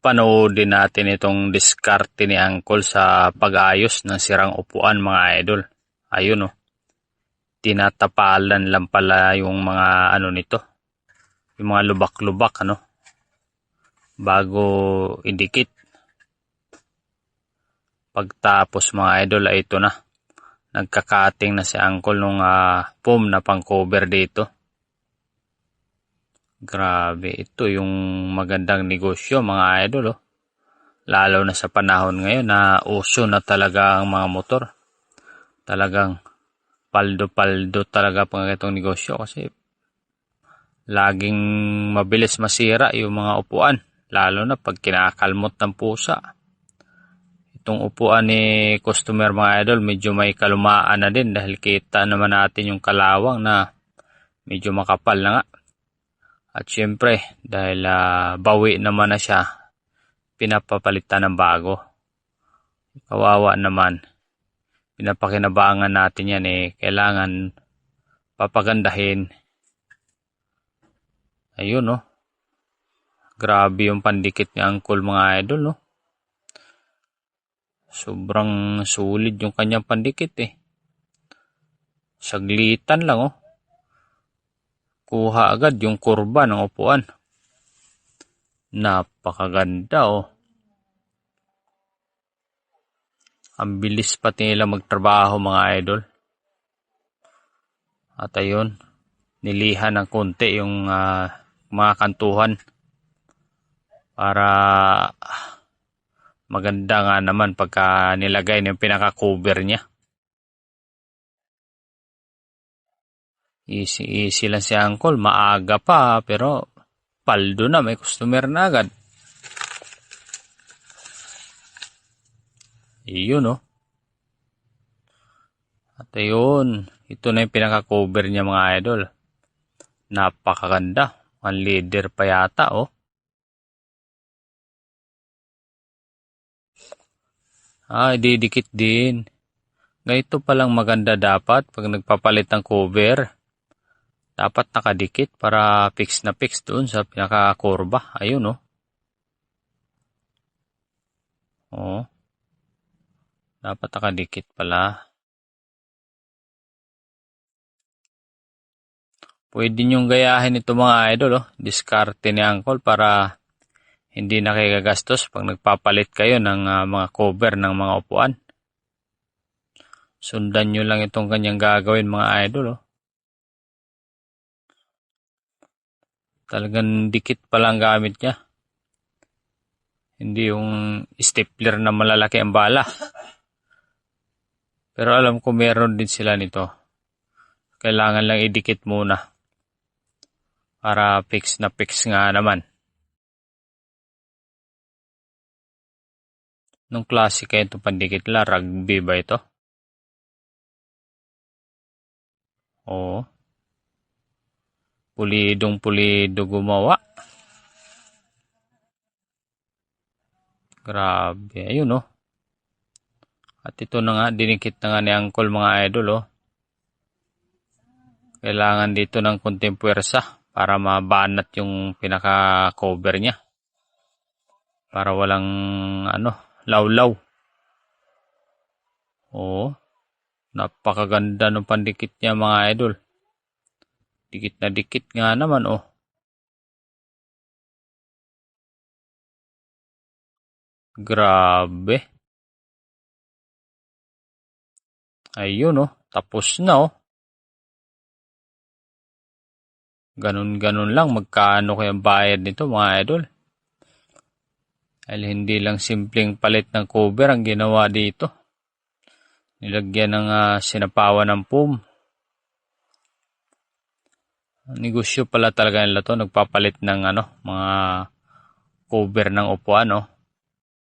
Panoodin natin itong diskarte ni Uncle sa pag-ayos ng sirang upuan mga idol. Ayun oh. Tinatapalan lang pala yung mga ano nito. Yung mga lubak-lubak ano. Bago idikit. Pagtapos mga idol ay ito na. Nagkakating na si Uncle nung foam na pang cover dito. Grabe, ito yung magandang negosyo mga idol oh. Lalo na sa panahon ngayon na uso na talaga ang mga motor. Talagang paldo-paldo talaga pang itong negosyo kasi laging mabilis masira yung mga upuan. Lalo na pag kinakalmot ng pusa. Itong upuan ni customer mga idol medyo may kalumaan na din dahil kita naman natin yung kalawang na medyo makapal na nga. At syempre, dahil bawi naman na siya, pinapapalitan ng bago. Kawawa naman. Pinapakinabangan natin yan kailangan papagandahin. Ayun oh. Grabe yung pandikit ni Uncle mga idol no. Sobrang sulit yung kanyang pandikit Saglitan lang oh. Kuha agad yung kurba ng upuan. Napakaganda oh. Ang bilis pati nila magtrabaho mga idol. At ayun, nilihan ng konti yung mga kantuhan. Para maganda nga naman pagka nilagay ng pinaka-cover niya. Easy lang si Uncle. Maaga pa pero paldo na. May customer na agad. Iyon oh. At ayun. Ito na yung pinaka-cover niya mga idol. Napakaganda. Ang leader pa yata oh. Didikit din. Ganito palang maganda dapat pag nagpapalit ng cover. Dapat nakadikit para fix na fix doon sa pinaka-kurba. Ayun oh. Oh. Dapat nakadikit pala. Pwede nyong gayahin ito mga idol oh. Diskarte ni Uncle para hindi nakikagastos pag nagpapalit kayo ng mga cover ng mga upuan. Sundan nyo lang itong kanyang gagawin mga idol oh. Talagang dikit pa lang gamit niya. Hindi yung stapler na malalaki ang bala. Pero alam ko meron din sila nito. Kailangan lang idikit muna. Para fix na fix nga naman. Nung klase kayo itong pandikit la, rugby ba ito? Oo. Pulidong-pulido gumawa. Grabe. Ayun oh. At ito na nga, dinikit na nga ni Uncle mga idol oh. Kailangan dito ng konting puwersa para mabanat yung pinaka-cover niya. Para walang lawlaw. Oo. Napakaganda ng pandikit niya mga idol. Dikit na dikit nga naman oh. Grabe. Ayun oh. Tapos na oh. Ganun-ganun lang. Magkano kayang bayad nito mga idol? Dahil hindi lang simpleng palit ng cover ang ginawa dito. Nilagyan ng sinapawan ng foam. Negosyo pala talaga nila to. Nagpapalit ng mga cover ng upuan.